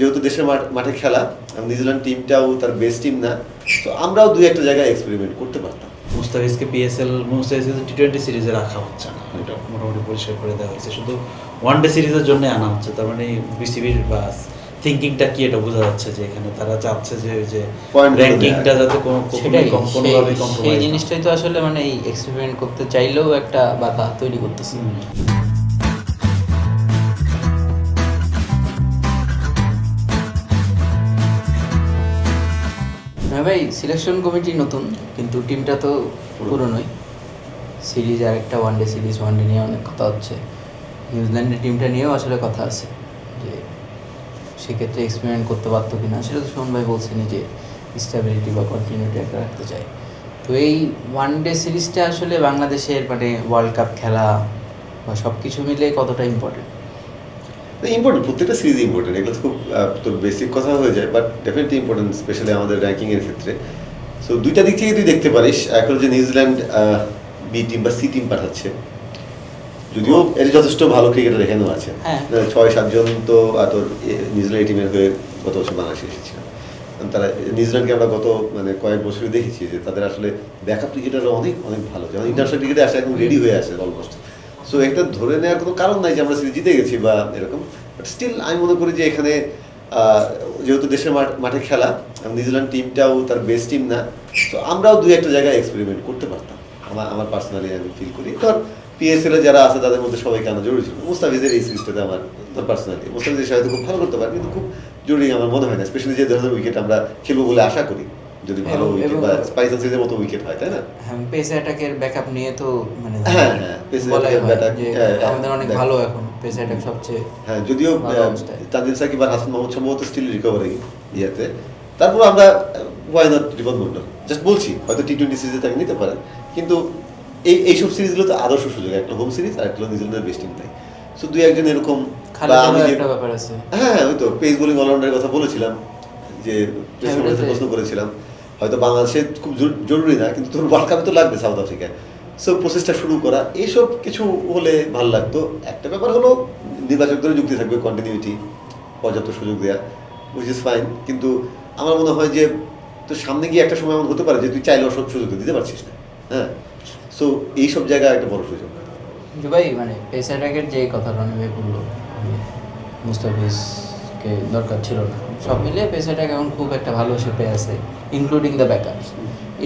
যেহেতু দেশের মাঠে খেলা, নিউজিল্যান্ড টিমটাও তার বেস্ট টিম না, তো আমরাও দুই একটা জায়গায় এক্সপেরিমেন্ট করতে পারতাম। মুস্তাফিজকে মুস্তাফিজকে টি-20 সিরিজে রাখা হচ্ছে না, এটা মোটামুটি পরিষ্কার করে দেওয়া হয়েছে। শুধু ওয়ানডে সিরিজের জন্য আনা হচ্ছে। তার মানে বিসিবির বাস থিঙ্কিংটা কি এটা বোঝা যাচ্ছে যে এখানে তারা চাচ্ছে যে র্যাঙ্কিংটা যাতে কোনোভাবে কম্প্রোমাইজ। সেই জিনিসটাই তো আসলে মানে এই এক্সপেরিমেন্ট করতে চাইলেও একটা বাধা তৈরি করতেছে। হ্যাঁ ভাই, সিলেকশন কমিটি নতুন, কিন্তু টিমটা তো পুরনোই। সিরিজ আর একটা ওয়ানডে সিরিজ, ওয়ানডে নিয়ে অনেক কথা হচ্ছে। নিউজিল্যান্ডের টিমটা নিয়েও আসলে কথা আছে যে সেক্ষেত্রে এক্সপেরিমেন্ট করতে পারতো কিনা। সেটা তো শোন ভাই বলছেনই যে স্টেবিলিটি বা কন্টিনিউটি একটা রাখতে চায়। তো এই ওয়ানডে সিরিজটা আসলে বাংলাদেশের মানে ওয়ার্ল্ড কাপ খেলা বা সব কিছু মিলে কতটা ইম্পর্টেন্ট? ইম্পর্টেন্ট, প্রত্যেকটা সিরিজ ইম্পর্টেন্ট। এগুলো খুব তোর বেসিক কথা হয়ে যায়, বাট ডেফিনেটলি ইম্পর্টেন্ট, স্পেশালি আমাদের র্যাঙ্কিংয়ের ক্ষেত্রে। সো দুইটা দিক থেকে তুই দেখতে পারিস। এখন যে নিউজিল্যান্ড বি টিম বা সি টিম পাঠাচ্ছে, যদিও এর যথেষ্ট ভালো ক্রিকেটার এখানেও আছে, 6-7 জন তো তোর নিউজিল্যান্ড টিমের হয়ে গত বছর বাংলাদেশে এসেছিল। তারা নিউজিল্যান্ডকে আমরা গত কয়েক বছরই দেখেছি যে তাদের আসলে ব্যাকআপ ক্রিকেটাররা অনেক অনেক ভালো, যেমন ইন্টারন্যাশনাল ক্রিকেটে আসে এখন রেডি হয়ে আসে অলমোস্ট। সো এটা ধরে নেওয়ার কোনো কারণ নাই যে আমরা সিরিজ জিতে গেছি বা এরকম, বাট স্টিল আমি মনে করি যে এখানে যেহেতু দেশের মাঠে খেলা, নিউজিল্যান্ড টিমটাও তার বেস্ট টিম না, তো আমরাও দুই একটা জায়গায় এক্সপেরিমেন্ট করতে পারতাম। আমার পার্সোনালি আমি ফিল করি। ধর পিএসএল এ যারা আছে তাদের মধ্যে সবাইকে আনা জরুরি ছিল। মুস্তাফিজের এই সিরিজটাতে আমার পার্সোনালি মুস্তাফিজের সাথে খুব ভালো করতে পারে, কিন্তু খুব জরুরি আমার মনে হয় না, স্পেশালি যে ধরনের উইকেট আমরা খেলবো বলে আশা করি, যদি ভালো উইকেট বা স্পাইসার সিরিজের মতো উইকেট হয়, তাই না? হ্যাঁ, পেস অ্যাটাকের ব্যাকআপ নিয়ে তো মানে পেস অ্যাটাক আমাদের অনেক ভালো এখন পেস অ্যাটাক সবচেয়ে। হ্যাঁ, যদিও তানজিদ সাকিব আর হাসান মাহমুদ সম্ভবত স্টিল রিকভারি ইয়াতে, তারপর আমরা why not Ripon Mondal just বলছি, হয়তো টি-20 সিরিজে তাকে নিতে পারেন, কিন্তু এইসব সিরিজগুলো তো আদর্শ সুযোগ, একটা হোম সিরিজ আর একটা নিউজিল্যান্ডের বেস্ট টিম তাই। সো দুই একজন এরকম, একটা ব্যাপার আছে। হ্যাঁ ওই তো পেস বোলিং অলরাউন্ডারের কথা বলেছিলাম, যে প্রশ্ন করেছিলাম, হয়তো বাংলাদেশে খুব জরুরি না, কিন্তু তোর ওয়ার্ল্ড কাপে তো লাগবে সাউথ আফ্রিকায়। সো প্রসেসটা শুরু করা, এইসব কিছু হলে ভালো লাগতো। একটা ব্যাপার হলো নির্বাচকদের যুক্তি থাকবে, কন্টিনিউটি, পর্যাপ্ত সুযোগ দেওয়া, উইচ ইজ ফাইন, কিন্তু আমার মনে হয় যে তোর সামনে গিয়ে একটা সময় এমন হতে পারে যে তুই চাইলেও সব সুযোগ দিতে পারছিস না। হ্যাঁ, সো এইসব জায়গায় একটা বড় সুযোগ। ভাই মানে পেস অ্যাটাকের যে কথা রনি ভাই বললো, মুস্তাফিজকে দরকার ছিল না, সব মিলে পেস অ্যাটাক এখন খুব একটা ভালো শেপে আছে, ইনক্লুডিং দ্য ব্যাকআপস।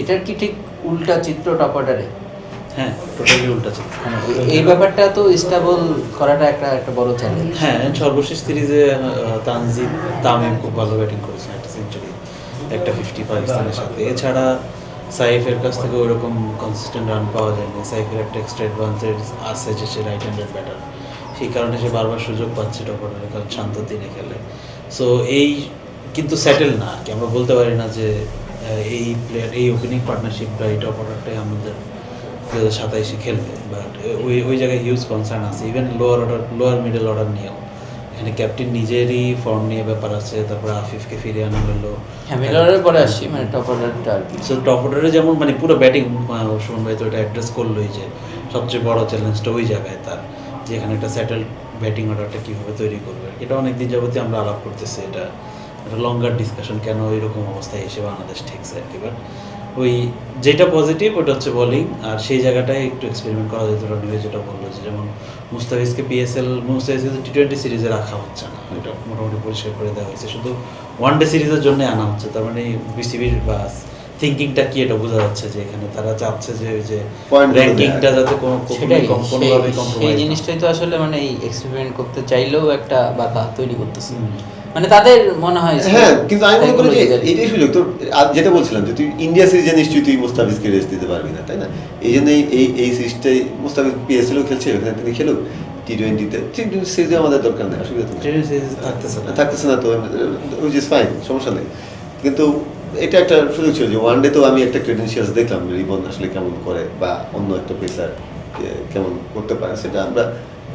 এটার কি ঠিক উল্টা চিত্র টপ অর্ডারে? হ্যাঁ, টোটালি উল্টা চিত্র। এই ব্যাপারটা তো স্টেবল করাটা একটা বড় চ্যালেঞ্জ। হ্যাঁ, সর্বশেষ সিরিজে তামিম খুব ভালো ব্যাটিং করেছে, একটা সেঞ্চুরি, একটা 50 পাকিস্তানের সাথে। এছাড়া সাইফের কাছ থেকে ওইরকম কনসিস্টেন্ট রান পাওয়া যায়নি। সাইফের একটা এক্সট্রা অ্যাডভান্টেজ আছে যে সে রাইট হ্যান্ডেড ব্যাটার, সেই কারণে সে বারবার সুযোগ পাচ্ছে টপ অর্ডারে, কারণ শান্ত দিনে খেলে। সো এই কিন্তু সেটেল না আর কি, আমরা বলতে পারি না যে এই ওপেনিং পার্টনারশিপটা, এই টপ অর্ডারটাই আমাদের 2027 খেলবে, বাট ওই জায়গায় হিউজ কনসার্ন আছে। ইভেন লোয়ার মিডল অর্ডার নিয়েও এখানে ক্যাপ্টেন নিজেরই ফর্ম নিয়ে ব্যাপার আছে, তারপরে আফিফকে ফিরিয়ে আনা হলো। মিডলের পরে আসছি, মানে টপ অর্ডারটা আর কি। সো টপ অর্ডারে যেমন মানে পুরো ব্যাটিং, সুমন ভাই তো এটা অ্যাড্রেস করলোই যে সবচেয়ে বড় চ্যালেঞ্জটা ওই জায়গায় তার, যে এখানে একটা সেটেলড ব্যাটিং অর্ডারটা কীভাবে তৈরি করবে। এটা অনেকদিন যাবতীয় আমরা আলাপ করতেছি, এটা একটা লঙ্গার ডিসকাশন, কেন এরকম অবস্থায় এসে বাংলাদেশ ঠিকছে আর কি। বাট ওই যেটা পজিটিভ ওটা হচ্ছে বোলিং, আর সেই জায়গাটায় একটু এক্সপেরিমেন্ট করা যেত। রনিভাই যেটা বললো যে যেমন মুস্তাফিজকে টি-20 সিরিজে রাখা হচ্ছে না, এটা মোটামুটি পরিষ্কার করে দেওয়া হয়েছে। শুধু ওয়ানডে সিরিজের জন্য আনা হচ্ছে। তার মানে বিসিবির বাস থিঙ্কিংটা কি এটা বোঝা যাচ্ছে যে এখানে তারা চাচ্ছে যে র্যাঙ্কিংটা যাতে কোনোভাবে কম্প্রোমাইজ। সেই জিনিসটাই তো আসলে মানে এই এক্সপেরিমেন্ট করতে চাইলেও একটা বাধা তৈরি করতেছে, মানে তাদের মনে হয়। হ্যাঁ, কিন্তু আমি মনে করি যে এটাই সুযোগ। তোর যেটা বলছিলাম যে তুই ইন্ডিয়া সিরিজে নিশ্চয়ই তুই মুস্তাফিজকে রেস্ট দিতে পারবি না, তাই না? এই জন্যই এই সিরিজটাই মুস্তাফিজ পিএসএলও খেলছে, ওখানে তিনি খেলুক। টি-20তে সিরিজে আমাদের দরকার নেই, অসুবিধা তো থাকতেছে না তো, উইচ ইজ ফাইন, সমস্যা নেই। কিন্তু এটা একটা সুযোগ ছিল যে ওয়ানডে তো আমি একটা ক্রেডেন্সিয়ালস দেখলাম রিবন আসলে কেমন করে বা অন্য একটা পেসার কেমন করতে পারে, সেটা আমরা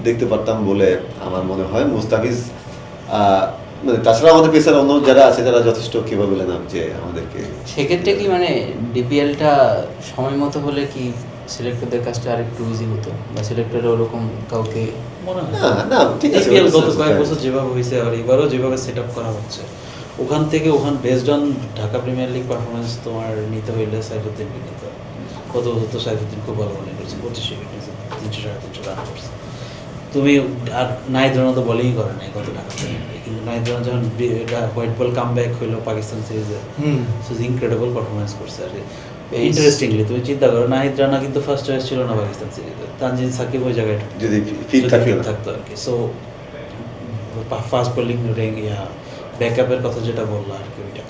দেখতে পারতাম বলে আমার মনে হয়। মুস্তাফিজ মানে তাছাড়া আমাদের পেসার অন্য যারা আছে তারা যথেষ্ট কেপাবল না যে আমাদেরকে। সেক্ষেত্রে কি মানে ডিপিএলটা সময় মতো হলে কি সিলেক্টরদের কাজটা আর একটু ইজি হতো, বা সিলেক্টরে ওরকম কাউকে মনে হয় না না ঠিক আছে APL গত ওটা কয়েক আছে, বছর যেভাবে হয়েছে আর এবারও যেভাবে সেট আপ করা হচ্ছে ওখান থেকে based on Dhaka premier league performance তোমার নিতে হইলে সাইফুদ্দিনকে নিতে হবে। গত বছর তো সাইফুদ্দিন খুব ভালো বলিং করছে, 25 উইকেট, 300-350 রান করছে। তুমি আর নাহিদ রানা তো বলিং করে নাই গত ঢাকা প্রিমিয়ার লিগে, কিন্তু নাহিদ রানা যখন এটা হোয়াইট বল কাম ব্যাক হইলো পাকিস্তান সিরিজে, সো ইনক্রেডিবল পারফরমেন্স করছে। আর ইন্টারেস্টিংলি তুমি চিন্তা করো নাহিদ রানা কিন্তু ফার্স্ট চয়েস ছিল না পাকিস্তান সিরিজে, তানজিদ সাকিব ওই জায়গায় যদি ফিট থাকতো না। থাকতো আর কি। সো ফাস্ট বোলিং ব্যাকআপের কথা যেটা বললো আর কি, ওইটা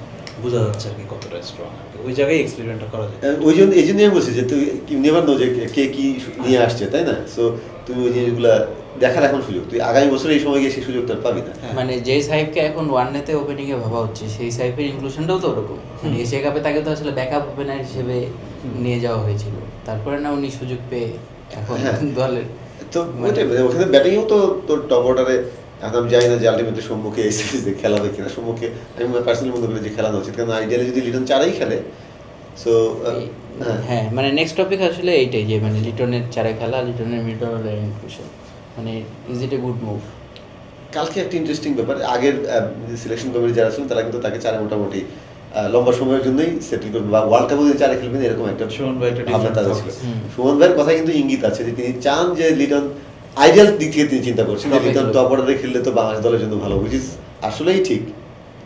বোঝা যাচ্ছে আর কি কতটা স্ট্রং আর কি, ওই জায়গায় এক্সপেরিমেন্টটা করা যায়। ওই জন্য এই জন্যই আমি বলছি যে তুই নেভার নো যে কে কি নিয়ে আসছে, তাই না? সো তুমি ওই জিনিসগুলা দেখার এখন সুযোগ, তুই আগামী বছর এই সময় গিয়ে সেই সুযোগটা আর পাবি না। হ্যাঁ। মানে যে সাহেবকে এখন ওয়ানডেতে ওপেনিং এ ভাবা হচ্ছে সেই সাহেবের ইনক্লুশনটাও তো ওরকম, মানে এশিয়া কাপে তাকে তো আসলে ব্যাকআপ ওপেনার হিসেবে নিয়ে যাওয়া হয়েছিল, তারপরে না উনি সুযোগ পেয়ে এখন হ্যাঁ। দলের তো ওইটাই মানে ওখানে ব্যাটিংয়েও তো তোর টপ অর্ডারে এখন আমি জানি না যে আলটিমেটলি সম্মুখে এই সিরিজে খেলা হবে কিনা। সম্মুখে আমি পার্সোনালি মনে করি যে খেলানো উচিত, কারণ আইডিয়ালি যদি লিটন চারেই খেলে সো হ্যাঁ মানে নেক্সট টপিক আসলে এইটাই যে মানে লিটনের চারে খেলা, লিটনের মিড অর্ডারের ইনক্লুশন, মানে is it a good move? কালকে একটা ইন্টারেস্টিং ব্যাপার, আগের সিলেকশন কমিটি যারা ছিলেন তারা কিন্তু তাকে চারে মোটামুটি লম্বা সময়ের জন্যই সেটেল করবে বা ওয়ার্ল্ড কাপে যদি চারে খেলবেন এরকম একটা সুমন ভাই একটা ভাবনা different তাদের thought ছিল। আছে। সুমন ভাইয়ের কথা কিন্তু ইঙ্গিত আছে যে তিনি চান যে লিটন আইডিয়াল দিক থেকে তিনি চিন্তা করছেন যে Top এ লিটন খেলবে। টপ অর্ডারে খেললে তো বাংলাদেশ দলের জন্য ভালো, উইচ ইজ আসলেই ঠিক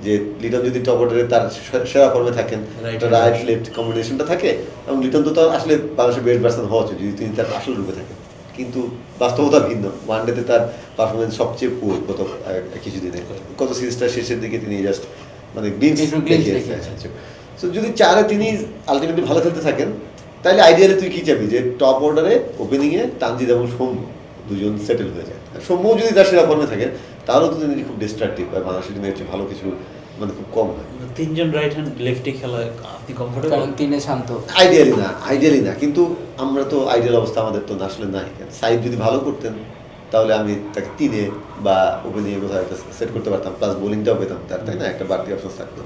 যে লিটন যদি টপ অর্ডারে তার সেরা ফর্মে থাকেন, Right, রাইট right. লেফট কম্বিনেশনটা থাকে, এবং লিটন তো তার আসলে বাংলাদেশের বেস্ট ব্যাটসম্যান হওয়া উচিত যদি তিনি তার আসল রূপে থাকেন। কিন্তু বাস্তবতা ভিন্ন, ওয়ানডেতে তার পারফরমেন্স সবচেয়ে পুর গত কিছুদিনে, গত সিরিজটা শেষের দিকে তিনি জাস্ট মানে গ্লিমস একটু glimpse দেখিয়েছেন। সো যদি চারে তিনি আলটিমেটলি ভালো খেলতে থাকেন তাহলে আইডিয়ালি তুই কি চাবি যে টপ অর্ডারে ওপেনিংয়ে তানজিদ এবং সৌম্য দুজন সেটেল হয়ে যায়। আর সৌম্য যদি তার সেরা ফর্মে থাকে তাহলেও তো তিনি খুব ডিস্ট্রাকটিভ বা বাংলাদেশের টিমের চেয়ে ভালো কিছু মানে খুব কম হয়। তিনজন রাইট হ্যান্ড লেফটি খেলায় আপনি কমফোর্টেবল? কারণ তিনে শান্ত, আইডিয়ালি না, কিন্তু আমরা তো আইডিয়াল অবস্থা আমাদের তো আসলে নাই। সাইড যদি ভালো করতেন তাহলে আমি তাকে তিনে বা ওপেনিংয়ে কোথাও একটা সেট করতে পারতাম, প্লাস বোলিংটাও পেতাম তার, তাই না? একটা বাড়তি অপশন থাকতো।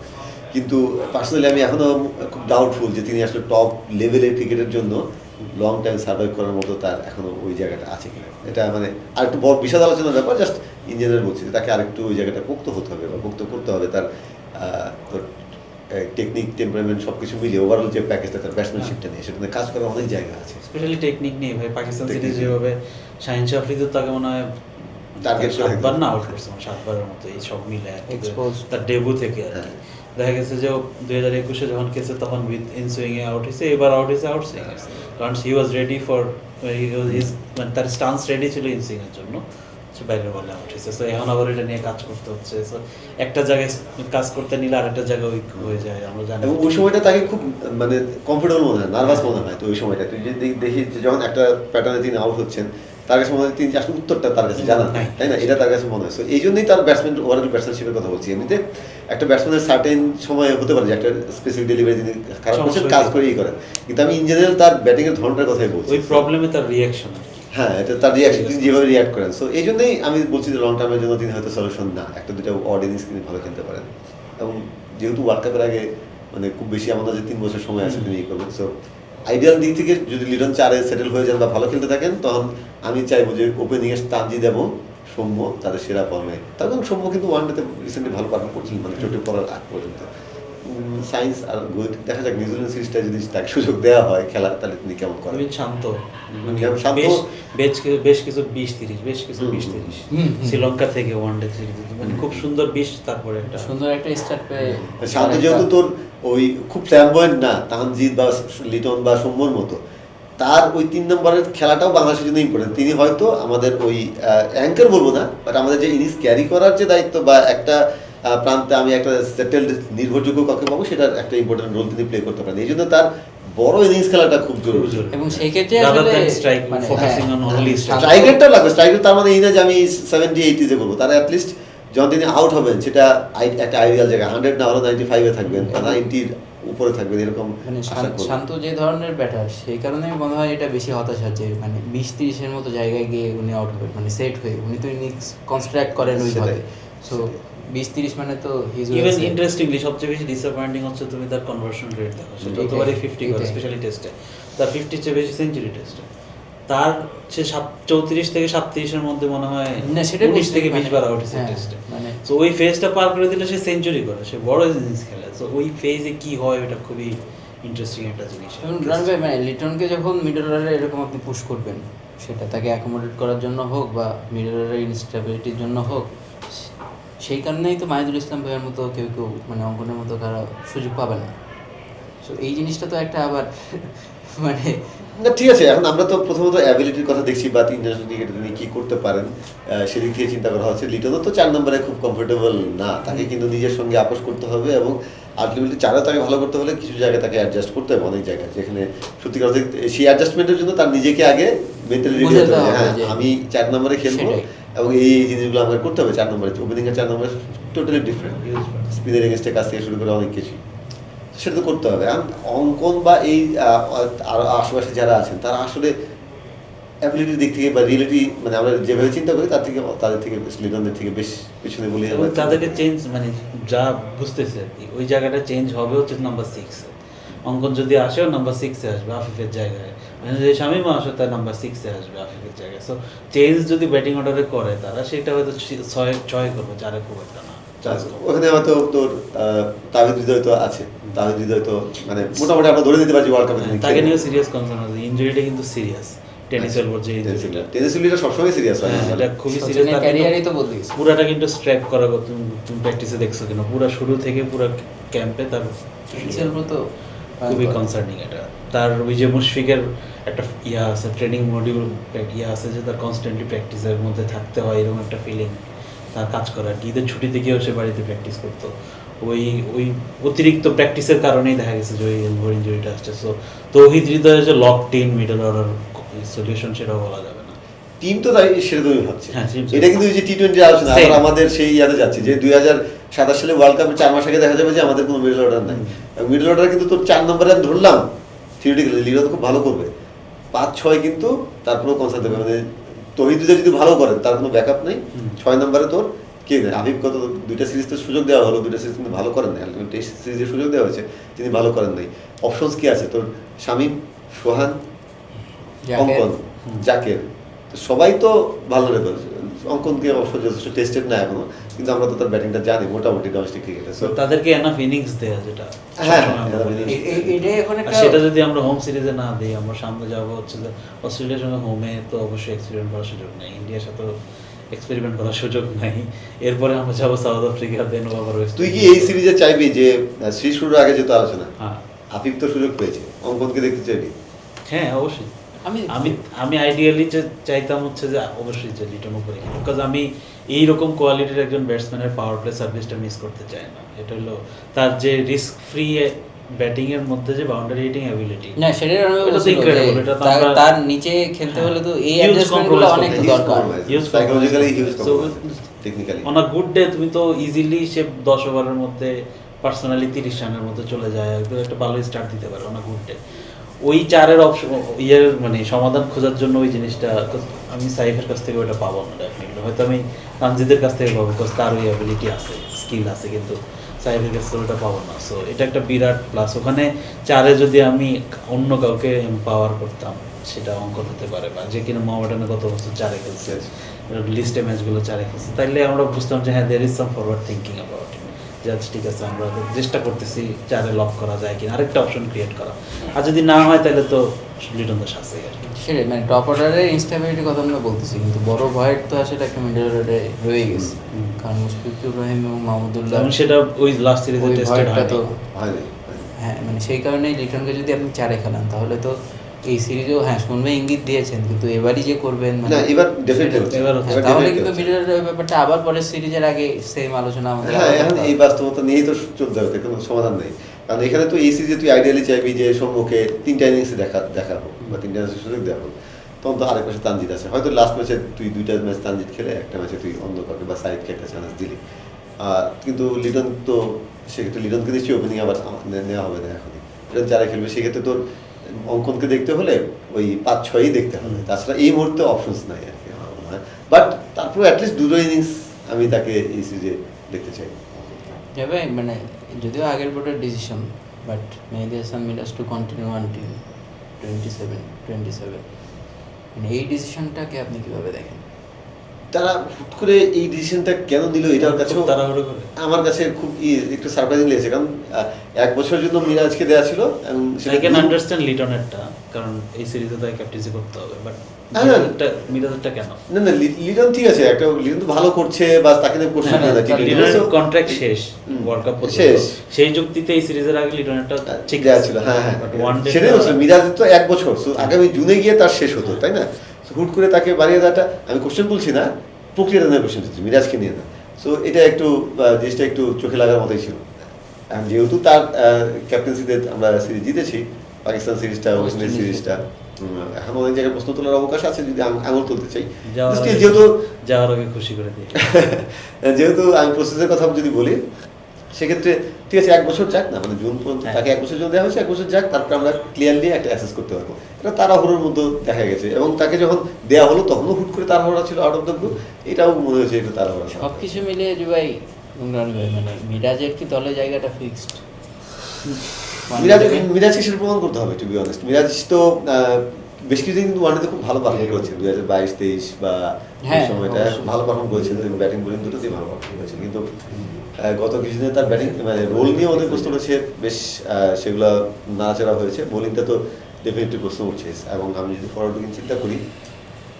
কিন্তু পার্সোনালি আমি এখনও খুব ডাউটফুল যে তিনি আসলে টপ লেভেলের ক্রিকেটের জন্য লং টাইম সার্ভাইভ করার মতো তার এখনো ওই জায়গাটা আছে কিনা, এটা মানে আরেকটু বড় বিশাল আলোচনার ব্যাপার। জাস্ট ইন জেনারেল বলছি যে তাকে আরেকটু ওই জায়গাটা পোক্ত হতে হবে বা পোক্ত করতে হবে, তার টেকনিক, টেম্পারামেন্ট সব কিছু মিলিয়ে ওভারঅল যে প্যাকেজটা তার ব্যাটসম্যানশিপটা নিয়ে সেটা নিয়ে কাজ করার অনেক জায়গা আছে। স্পেশালি টেকনিক নিয়ে ভাই, পাকিস্তান Technique সিরিজ নিয়ে। যেভাবে শাহিন শাফরি তো তাকে মনে হয় Target করে সাতবার না আউট করছে, 7বারের মতো এই সব মিলে আর কি। Exposed. তার ডেবু থেকে আর কি হ্যাঁ। দেখা গেছে যে 2021-এ যখন খেলছে তখন with in swing A out হয়েছে, এবার আউট হয়েছে আউট সুইং এ, কারণ হি ওয়াজ রেডি ফর মানে তার স্টান্স রেডি ছিল ইন সুইং এর জন্য, সে বাইরের বলে আউট হয়েছে। সো এখন আবার এটা নিয়ে কাজ করতে হচ্ছে। সো একটা জায়গায় কাজ করতে নিলে আরেকটা জায়গায় উইক হয়ে যায়, আমরা জানি। এবং ওই সময়টা তাকে খুব মানে কমফোর্টেবল মনে হয়, নার্ভাস মনে হয়। তো ওই সময়টা তুই যদি দেখি যে যখন একটা প্যাটার্নে তিনি আউট হচ্ছেন তার কাছে মনে হয় তিনি আসলে উত্তরটা তার কাছে জানা নাই, তাই না? এটা তার কাছে মনে হয়। সো এই জন্যই তার ব্যাটসম্যান ওভারঅল ব্যাটসম্যানশিপের কথা বলছি। এমনিতে একটা ব্যাটসম্যানের সার্টেন সময় হতে পারে যে একটা স্পেসিফিক ডেলিভারি তিনি খারাপ করছেন, সমস্যা কাজ হয়েছে। করেই করেন, কিন্তু আমি ইন জেনারেল তার ব্যাটিংয়ের ধরনটার কথাই বলছি। ওই প্রবলেমে তার রিয়াকশন আর কি। হ্যাঁ, এটা তার রিয়াকশন, তিনি যেভাবে রিয়াক্ট করেন। সো এই জন্যই আমি বলছি যে লং টার্মের জন্য তিনি হয়তো সলিউশন না, একটা দুটো অড ইনিংস তিনি ভালো খেলতে পারেন। এবং যেহেতু ওয়ার্ল্ড কাপের আগে মানে খুব বেশি এমন না যে 3 বছর সময় আছে তিনি ইয়ে করবেন। সো আইডিয়াল দিক থেকে যদি লিটন চারে সেটেল হয়ে যান বা ভালো খেলতে থাকেন, তখন আমি চাইবো যে ওপেনিংয়ে তানজিদ এবং সৌম্য তাদের সেরা ফর্মে। তখন সৌম্য কিন্তু ওয়ানডেতে রিসেন্টলি ভালো পারফর্ম করছিলেন, মানে চোটে পড়ার আগ পর্যন্ত। সায়েন্স আর গুড, দেখা যাক নিউজিল্যান্ড সিরিজটা যদি তাকে সুযোগ দেওয়া হয় খেলা, তাহলে তিনি কেমন করেন। খুবই শান্ত, মানে যেমন শান্ত। বেশ কিছু 20-30 শ্রীলঙ্কা থেকে ওয়ানডে সিরিজ, মানে খুব সুন্দর 20, তারপরে একটা সুন্দর একটা স্টার্ট পেয়ে শান্ত যেহেতু তোর ওই খুব ফ্ল্যাম্বয়েন্ট না তানজিদ বা লিটন বা সৌম্যর মতো, তার ওই 3 নম্বরের খেলাটাও বাংলাদেশের জন্য ইম্পর্টেন্ট। তিনি হয়তো আমাদের ওই অ্যাঙ্কার বলবো না, বাট আমাদের যে ইনিংস ক্যারি করার যে দায়িত্ব বা একটা প্রান্তে আমি একটা সেটেলড নির্ভরযোগ্য কাউকে পাবো, সেটার একটা ইম্পর্টেন্ট রোল তিনি প্লে করতে পারেন। এই জন্য তার বড় ইনিংস খেলাটা খুব জরুরি। এবং সেই ক্ষেত্রে Rather আসলে than strike, মানে focusing on only strike. স্ট্রাইকারটা লাগবে, স্ট্রাইকার তার মানে এই না যে আমি 70-80 করবো, তার অ্যাটলিস্ট যখন তিনি আউট হবেন সেটা একটা আইডিয়াল জায়গা, 100 না হলে 95-এ থাকবেন বা 90-র উপরে থাকবেন, এরকম মানে আশা করব। শান্ত যে ধরনের ব্যাটার, সেই কারণে মনে হয় এটা বেশি হতাশা যে মানে 20-30-এর মতো জায়গায় গিয়ে উনি আউট হবেন, মানে সেট হয়ে উনি তো ইনিংস কনস্ট্রাক্ট করেন ওইভাবে। সো 20-30 মানে তো ইভেন ইন্টারেস্টিংলি সবচেয়ে বেশি ডিসঅ্যাপয়েন্টিং হচ্ছে তুমি তার কনভার্সন রেট দেখো, সে যতবারই 50 করে, স্পেশালি টেস্টে তার 50 চেয়ে বেশি সেঞ্চুরি টেস্টে। তার সে 34 থেকে 37-এর মধ্যে মনে হয় না, সেটাই 19 বলছি, থেকে 20 মানে- বার আউট হয়েছে হ্যাঁ, টেস্টে। মানে তো ওই ফেজটা পার করে দিলে সে সেঞ্চুরি করে, সে বড় ইনিংস খেলে। তো ওই ফেজে কি হয় ওটা খুবই ইন্টারেস্টিং একটা জিনিস। এবং রানবে মানে লিটনকে যখন মিডল অর্ডারে এরকম আপনি পুশ করবেন, সেটা তাকে অ্যাকোমোডেট করার জন্য হোক বা মিডল অর্ডারের ইনস্টেবিলিটির জন্য হোক, সেই কারণেই তো মাহিদুল ইসলাম ভাইয়ের মতো কেউ কেউ মানে অঙ্কনের মতো কারা সুযোগ পাবে না। সো এই জিনিসটা তো একটা আবার মানে না ঠিক আছে, এখন আমরা তো প্রথমত অ্যাবিলিটির কথা দেখছি বা ইন্টারন্যাশনাল ক্রিকেটে তিনি কি করতে পারেন সেদিক থেকে চিন্তা করা হচ্ছে। লিটনও তো 4 নম্বরে খুব কমফোর্টেবল না, তাকে কিন্তু নিজের সঙ্গে আপোষ করতে হবে এবং আলটিমেটলি চারেও তাকে ভালো করতে হলে কিছু জায়গায় তাকে অ্যাডজাস্ট করতে হবে, অনেক জায়গায় যেখানে সত্যি কথা সেই অ্যাডজাস্টমেন্টের জন্য তার নিজেকে আগে মেন্টালি রেডি হতে হবে। হ্যাঁ, আমি 4 নম্বরে খেলবো সেটাই। এবং এই জিনিসগুলো আমাকে করতে হবে। 4 নম্বরে ওপেনিং এর 4 নম্বরে টোটালি ডিফারেন্ট, স্পিনের এগেনস্টের কাছ থেকে শুরু করে অনেক কিছু সেটা তো করতে হবে। আর অঙ্কন বা এই আরো আশেপাশে যারা আছেন তারা আসলে অ্যাবিলিটির দিক থেকে বা রিয়েলিটি মানে আমরা যেভাবে চিন্তা করি তার থেকে তাদের থেকে লিটনদের থেকে বেশ পিছনে বলে এবং তাদেরকে চেঞ্জ মানে যা বুঝতেছে আর কি, ওই জায়গাটা চেঞ্জ হবে হচ্ছে নাম্বার 6-এ। অঙ্কন যদি আসেও নাম্বার 6-এ আসবে আফিফের জায়গায়, মানে যদি শামীমও আসে তার নাম্বার 6-এ আসবে আফিফের জায়গায়। সো চেঞ্জ যদি ব্যাটিং অর্ডারে করে তারা, সেটা হয়তো 6 করবে, 4-এ খুব একটা না। ওখানে হয়তো তোর তাহিদ হৃদয় তো আছে, তাহিদ হৃদয় তো মানে মোটামুটি আমরা ধরে নিতে পারছি ওয়ার্ল্ড কাপে হ্যাঁ, তাকে নিয়েও সিরিয়াস কনসার্ন আছে, ইনজুরিটা কিন্তু সিরিয়াস। টেনিস এলবোর যে ইনজুরিটা, টেনিস এলবোটা সবসময় সিরিয়াস হয়। হ্যাঁ, এটা খুবই সিরিয়াস। সচিনের ক্যারিয়ারই তো বদলে গেছে। পুরাটা কিন্তু স্ট্র্যাক করা, তুমি প্র্যাকটিসে দেখছো কিনা, পুরো শুরু থেকে পুরো ক্যাম্পে তার তো খুবই কনসার্নিং এটা। তার ওই যে মুশফিকের একটা ইয়া আছে, ট্রেনিং মডিউল ইয়া আছে যে তার কনস্ট্যান্টলি প্র্যাকটিসের মধ্যে থাকতে হয়, এরকম একটা ফিলিং তার কাজ করে আর কি। ঈদের ছুটিতে গিয়েও সে বাড়িতে প্র্যাকটিস করতো। ওই ওই অতিরিক্ত প্র্যাকটিসের কারণেই দেখা গেছে যে ওই এলবোর ইনজুরিটা আসছে। সো তৌহিদ হৃদয়ের যে locked in middle order solution সেটাও বলা যাবে না। টিম তো তাই সেরকমই ভাবছে। হ্যাঁ, team এটা কিন্তু এই যে টি-20 আলোচনা Same. আবার আমাদের সেই ইয়াতে যাচ্ছে যে 2027 সালে ওয়ার্ল্ড কাপের 4 মাস আগে দেখা যাবে যে আমাদের কোনো মিডল অর্ডার নাই। মিডল অর্ডার কিন্তু তোর 4 নম্বরে আমি ধরলাম থিওরিটিক্যালি লিডার খুব ভালো করবে, 5-6 কিন্তু তার কোনো কনসার্ন থাকবে মানে তৌহিদ যদি ভালো করেন তার কোনো ব্যাকআপ নেই। 6 নম্বরে তোর কে নেই, আবিব কত 2টা সিরিজ তো সুযোগ দেওয়া হলো, 2টা সিরিজ কিন্তু ভালো করেন নাই, টেস্ট সিরিজের সুযোগ দেওয়া হয়েছে, তিনি ভালো করেন নাই। অপশনস কি আছে তোর, শামীম, সোহান, অঙ্কন, জাকের, সবাই তো ভালো রেকর্ড। অঙ্কনকে অবশ্য যথেষ্ট টেস্টেড না এখনো, কিন্তু আমরা তো তার ব্যাটিংটা জানি মোটামুটি ডোমেস্টিক ক্রিকেটে। সো তাদেরকে এনাফ ইনিংস দেয়া যেটা হ্যাঁ, সবসময় আমরা বলি। এটাই এখন আর একটা সেটা যদি আমরা হোম সিরিজে না দিই, আমরা সামনে যাবো হচ্ছে যে অস্ট্রেলিয়ার সঙ্গে হোমে তো অবশ্যই এক্সপেরিমেন্ট করার সুযোগ নেই, ইন্ডিয়ার সাথে এক্সপেরিমেন্ট করার সুযোগ নাই। এরপরে আমরা যাবো সাউথ আফ্রিকা, দেন আবার ওয়েস্ট। তুই কি এই সিরিজে চাইবি যে সিরিজ শুরুর আগে যেহেতু আলোচনা, হ্যাঁ আফিফ তো সুযোগ পেয়েছে, অঙ্কনকে দেখতে চাইবি? হ্যাঁ অবশ্যই। আমি আমি আমি আইডিয়ালি যে চাইতাম হচ্ছে যে অবশ্যই যে লিটন উপরে, বিকজ আমি এইরকম কোয়ালিটির একজন ব্যাটসম্যানের পাওয়ার প্লে সার্ভিসটা মিস করতে চাই না। এটা হলো তার যে রিস্ক ফ্রি ব্যাটিং এর মধ্যে যে বাউন্ডারি হিটিং অ্যাবিলিটি, না সেটাই আমি এটা তো বলছি incredible, এটা তো তার আমরা- তার নিচে খেলতে হলে তো এই Huge অ্যাডজাস্টমেন্টগুলো compromise অনেক করতে, দরকার। Huge psychologically huge So, technically. On a good day তুমি তো ইজিলি সে 10 ওভারের মধ্যে পার্সোনালি 30 রানের মধ্যে চলে যায়, একদম একটা ভালো স্টার্ট দিতে পারে অন আ গুড ডে। ওই চারের অপশন ইয়ের মানে সমাধান খোঁজার জন্য ওই জিনিসটা আমি সাইফের কাছ থেকে ওটা পাবো না ডেফিনেটলি, হয়তো আমি তানজিদের কাছ থেকে পাবো, বিকজ তার ওই অ্যাবিলিটি আছে, স্কিল আছে, কিন্তু সাইফের কাছ থেকে ওটা পাবো না। সো এটা একটা বিরাট প্লাস। ওখানে চারে যদি আমি অন্য কাউকে এম্পাওয়ার করতাম, সেটা অঙ্কন হতে পারে, বা যে কিনা মোহামেডানে গত বছর চারে খেলছে, লিস্টে ম্যাচগুলো চারে খেলছে, তাইলে আমরা বুঝতাম যে হ্যাঁ, there is some forward thinking about it, যে আচ্ছা ঠিক আছে আমরা চেষ্টা করতেছি চারে লক করা যায় কিনা, আরেকটা অপশন ক্রিয়েট করা। আর যদি না হয় তাহলে তো লিটন দাস আছে আর কি। সেটাই মানে টপ অর্ডারের ইনস্টেবিলিটির কথা আমরা বলতেছি, কিন্তু বড় ভয়ের তো আসলে একটা মিডল অর্ডারে রয়ে গেছে, কারণ মুশফিকুর রহিম এবং মাহমুদুল্লাহ এবং সেটা ওই লাস্ট সিরিজে ওই টেস্টেড ভয়টা তো হয়নি। হ্যাঁ মানে সেই কারণেই লিটনকে যদি আপনি চারে খেলান তাহলে তো এই সিরিজেও হ্যাঁ শুনবে ইঙ্গিত দিয়েছেন, কিন্তু এবারই যে করবেন না এবার ডেফিনেটলি এবার হ্যাঁ, তাহলে কিন্তু মিডল অর্ডারের ব্যাপারটা আবার পরের সিরিজের আগে সেম আলোচনা আমাদের হ্যাঁ, আবার এখন করতে এই হবে। বাস্তবতা নিয়েই তো চলতে হবে, কোনো সমাধান নেই। কারণ এখানে তো এই সিরিজে তুই আইডিয়ালি চাইবি যে সম্মুখে 3টা ইনিংসে দেখা হোক বা 3টা ইনিংসে সুযোগ দেওয়া হোক, তখন তো আরেক পাশে তানজিদ আছে, হয়তো লাস্ট ম্যাচে তুই 2টা ম্যাচ তানজিদ খেলে একটা ম্যাচে তুই অন্য কাউকে বা সাইডকে একটা চান্স দিলি। কিন্তু লিটন তো সেক্ষেত্রে লিটনকে নিশ্চয়ই ওপেনিং আবার নেওয়া হবে না এখনই, লিটন যারা খেলবে সেক্ষেত্রে তোর অঙ্কনকে দেখতে হলে ওই 5-6ই দেখতে হবে, তাছাড়া এই মুহূর্তে অপশনস নাই আর কি আমার মনে হয়। বাট তারপরে অ্যাটলিস্ট 2টো ইনিংস আমি তাকে এই সিরিজে দেখতে চাই। যাবে মানে যদিও আগের বোর্ডের decision, but Mehedi Hasan Midas to continue until 27 মানে এই ডিসিশনটাকে আপনি কিভাবে দেখেন? তারা হুট করে এই ডিসিশনটা কেন নিল এটার কাছেও তাড়াহুড়ো করে। আমার কাছে খুব একটু সারপ্রাইজিং লেগেছে, কারণ 1 বছরের জন্য মিরাজকে দেওয়া ছিল এবং আই ক্যান আন্ডারস্ট্যান্ড লিটনেরটা, কারণ এই সিরিজে তাই ক্যাপ্টেন্সি করতে হবে, বাট হ্যাঁ। মিরাজেরটা কেন? না না, লিটন ঠিক আছে, একটা লিটন তো ভালো করছে, বা তাকে নিয়ে কোশ্চেন না লিটনের কন্ট্রাক্ট শেষ, হুম, ওয়ার্ল্ড কাপ শেষ। সেই যুক্তিতে এই সিরিজের আগে লিটনেরটা ঠিক দেওয়া ছিল, হ্যাঁ হ্যাঁ, বাট ওয়ান ডে সেটাই বলছি, মিরাজের তো 1 বছর, so আগামী জুনে গিয়ে তার শেষ হতো, তাই না? So হুট করে তাকে বাড়িয়ে দেওয়াটা, আমি কোশ্চেন বলছি না, প্রক্রিয়াটা নিয়ে কোশ্চেন করছি, মিরাজকে নিয়ে না। সো এটা একটু জিনিসটা একটু চোখে লাগার মতোই ছিল। আর যেহেতু তার ক্যাপ্টেন্সিতে আমরা সিরিজ জিতেছি, পাকিস্তান সিরিজটা, ওয়েস্ট ইন্ডিজ সিরিজটা, এখন অনেক জায়গায় প্রশ্ন তোলার অবকাশ আছে যদি আঙুল তুলতে চাই। Still যেহেতু যাওয়ার আগে খুশি করে দিই। যেহেতু আমি প্রসেসের কথা যদি বলি, সেক্ষেত্রে ঠিক আছে 1 বছর যাক না, মানে জুন পর্যন্ত তাকে 1 বছর জন্য দেওয়া হয়েছে, 1 বছর যাক, তারপর আমরা ক্লিয়ারলি একটা অ্যাসেস করতে পারবো। এটা তাড়াহুড়োর মধ্যে দেখা গেছে, এবং তাকে যখন দেওয়া হলো তখনও হুট করে তাড়াহুড়া ছিল, আউট অফ দ্য ব্লু, এটাও মনে হয়েছে একটু তাড়াহুড়া। সব কিছু মিলিয়ে জুবাই রুমরান ভাই, মানে মিরাজের কি দলে জায়গাটা ফিক্সড? মিরাজকে সেটা প্রমাণ করতে হবে, টু বি অনেস্ট। মিরাজ তো বেশ কিছুদিন কিন্তু ওয়ানডেতে খুব ভালো পারফর্ম করেছে, 2022-23 বা এই হ্যাঁ, সময়টা অবশ্যই। ভালো পারফর্ম করেছেন, ব্যাটিং বোলিং দুটোতেই ভালো পারফর্ম করেছে, কিন্তু গত কিছুদিনে তার ব্যাটিং মানে রোল নিয়ে অনেক প্রশ্ন উঠেছে, বেশ সেগুলো নাড়াচাড়া হয়েছে। বোলিংটা তো ডেফিনেটলি প্রশ্ন উঠছে, এবং আমি যদি ফরওয়ার্ড বোলিং চিন্তা করি,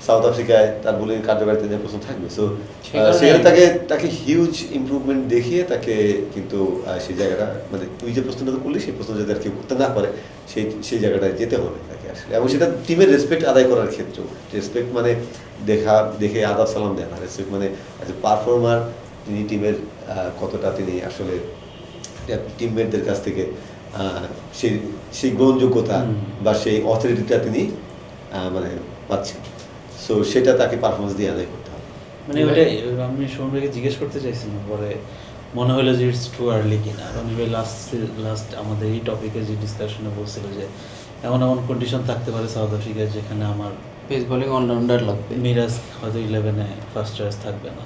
সাউথ আফ্রিকায় তার বোলিং কার্যকারিতা নিয়ে প্রশ্ন থাকবে। সো সেখানে তাকে হিউজ ইমপ্রুভমেন্ট দেখিয়ে তাকে কিন্তু সেই জায়গাটা, মানে তুই যে প্রশ্নটা করলি সেই প্রশ্ন যাতে আর কেউ করতে না পারে, সেই জায়গাটায় যেতে হবে তাকে আসলে, এবং সেটা টিমের রেসপেক্ট আদায় করার ক্ষেত্রেও। রেসপেক্ট মানে দেখে আদাব সালাম দেয় না, রেসপেক্ট মানে অ্যাজ এ পারফর্মার তিনি টিমের কতটা তিনি আসলে টিমমেটদের কাছ থেকে সেই গ্রহণযোগ্যতা বা সেই অথরিটিটা তিনি মানে পাচ্ছেন। সো সেটা তাকে পারফরমেন্স দিয়ে আদায় করতে হবে। মানে ওইটাই আমি সৌম্যকে জিজ্ঞেস করতে চাইছিলাম, পরে মনে হলো যে ইটস টু আর্লি কিনা। রনিভাই লাস্ট আমাদের এই টপিকে যে ডিসকাশনে বলছিল যে এমন এমন কন্ডিশন থাকতে পারে সাউথ আফ্রিকায় যেখানে আমার পেস বোলিং অলরাউন্ডার লাগবে, মিরাজ হয়তো 11-এ ফার্স্ট চয়েস থাকবে না,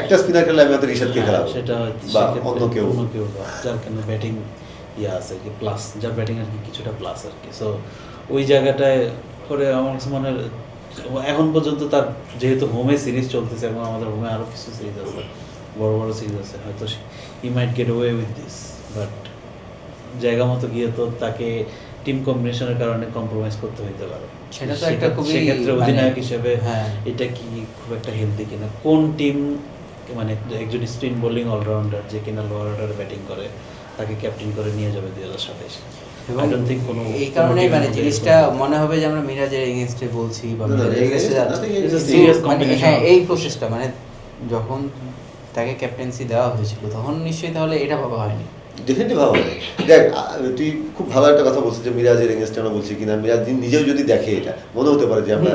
একটা স্পিনার খেলে আমি হয়তো রিশাদকে খেলাবো, সেটা বা সেক্ষেত্রে অন্য কেউ বা যার কেন ব্যাটিং আছে কি প্লাস, যার ব্যাটিং আর কি কিছুটা প্লাস আর কি। সো ওই জায়গাটায় করে আমার কাছে মনে হয় এখন পর্যন্ত তার যেহেতু হোমে সিরিজ চলতেছে এবং আমাদের হোমে আরও কিছু সিরিজ আছে, বড় বড় সিরিজ আছে, হয়তো he might get away with this, but জায়গা মতো গিয়ে তো তাকে টিম কম্বিনেশনের কারণে কম্প্রোমাইজ করতে হইতে পারে। সেটা তো একটা খুবই সেক্ষেত্রে অধিনায়ক হিসেবে হ্যাঁ, এটা কি খুব একটা হেলদি কিনা? কোন টিম মানে একজন স্পিন বোলিং অলরাউন্ডার যে কিনা লোয়ার অর্ডারে ব্যাটিং করে তাকে ক্যাপ্টেন করে নিয়ে যাবে 2027? এবং এই কারণেই মানে জিনিসটা মনে হবে যে আমরা মিরাজের এগেনস্টে বলছি বা মিরাজের এগেনস্টে যাচ্ছি। হ্যাঁ, এই প্রসেসটা মানে যখন তাকে ক্যাপ্টেন্সি দেওয়া হয়েছিল তখন নিশ্চয়ই তাহলে এটা ভাবা হয়নি। ডেফিনেটলি ভালো হবে। দেখ তুই খুব ভালো একটা কথা বলছিস যে মিরাজের এগেনস্টে আমরা বলছি কিনা। মিরাজ নিজেও যদি দেখে এটা মনে হতে পারে যে আমি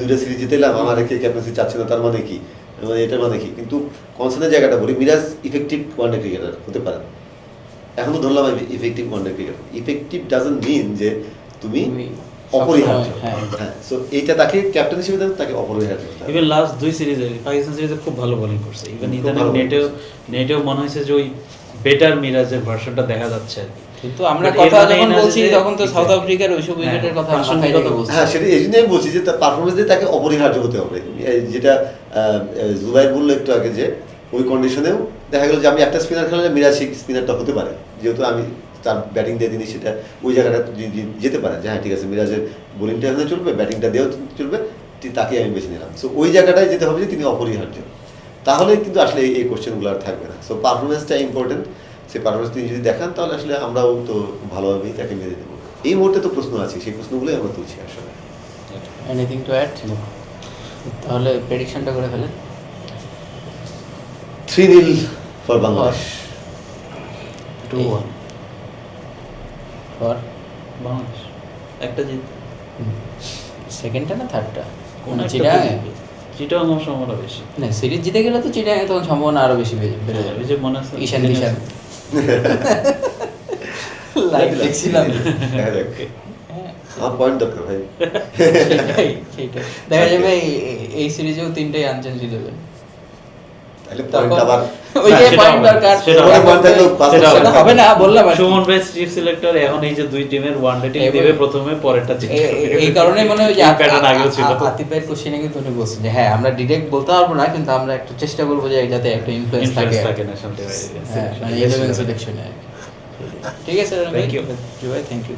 2টা সিরিজ জিতেলাম, আমার কে ক্যাপ্টেন্সি চাচ্ছে না, তার মানে কি, মানে এটার মানে কি? কিন্তু কনসার্নের জায়গাটা বলি, মিরাজ ইফেক্টিভ ওয়ানডে ক্রিকেটার হতে পারে, এখন তো ধরলাম effective one day cricketer. Effective doesn't mean যে তুমি অপরিহার্য। হ্যাঁ, সো এইটা তাকে ক্যাপ্টেন হিসেবে তাকে অপরিহার্য। ইভেন লাস্ট 2 সিরিজে পাকিস্তান সিরিজে খুব ভালো বোলিং করছে, ইভেন ইদানিং নেটেও মনে হয়েছে যে ওই বেটার মিরাজের ভার্সনটা দেখা যাচ্ছে আর কি। কিন্তু আমরা কথা যখন বলছি তখন তো সাউথ আফ্রিকার ওইসব উইকেটের কথা মাথায় রেখে বলছি। হ্যাঁ, সেটা এই জন্যই আমি বলছি যে তার পারফরমেন্স দিয়ে তাকে অপরিহার্য হতে হবে। যেটা জুবাইর বললো একটু আগে, যে ওই কন্ডিশনেও দেখা গেল যে আমি একটা স্পিনার খেলালে মিরাজ সেই স্পিনারটা হতে পারে, যেহেতু আমি তার ব্যাটিং দিয়ে দিনই সেটা ওই জায়গাটা যেতে পারে যে হ্যাঁ ঠিক আছে মিরাজের বোলিংটা এখানে চলবে, ব্যাটিংটা দিয়েও চলবে, তাকে আমি বেছে নিলাম। সো ওই জায়গাটায় যেতে হবে যে তিনি অপরিহার্য, তাহলে কিন্তু আসলে এই কোশ্চেনগুলো আর থাকবে না। সো পারফরমেন্সটা ইম্পর্টেন্ট, সেই পারফরমেন্স তিনি যদি দেখান তাহলে আসলে আমরাও তো ভালোভাবেই তাকে মেনে দেবো। এই মুহূর্তে তো প্রশ্ন আছে, সেই প্রশ্নগুলোই আমরা তুলছি আসলে। Anything to add? তাহলে প্রেডিকশনটা করে ফেলেন। 3-0 ফর বাংলাদেশ। 2-1 ফর বাংলাদেশ। একটা জিত, সেকেন্ডটা না থার্ডটা? কোন চিটাং আমার সম্ভাবনা বেশি। না, সিরিজ জিতে গেলে তো চিটাং তখন সম্ভাবনা আরো বেশি বেড়ে যাবে। ওই যে মনে আছে ঈশান লাইভ দেখছিলাম। আমার পয়েন্ট দরকার ভাই। সেটাই দেখা যাবে এই সিরিজেও 3টাই আনচেঞ্জ দেবেন। তাহলে পয়েন্ট আবার ওই যে সেটা পয়েন্ট হবে, দরকার সেটা হবে। point থাকলেও পাঁচ সেটা সেটা হবে না বললাম আর কি। সুমন ভাই চিফ সিলেক্টর এখন এই যে দুই টিমের ওয়ানডে টিম এবার- দিবে প্রথমে পরেরটা চেঞ্জ এই কারণে মনে হয় যে প্যাটার্ন আগেও ছিল আতিফের কোশ্চেনে কিন্তু উনি বলছেন যে হ্যাঁ আমরা ডিরেক্ট বলতে পারবো না, কিন্তু আমরা একটু চেষ্টা করবো যে যাতে একটা ইনফ্লুয়েন্স থাকে ইনফ্লুয়েন্স থাকে ন্যাশনাল টিমের হ্যাঁ মানে 11 সিলেকশনে। ঠিক আছে Thank you. জুবাই, থ্যাংক ইউ।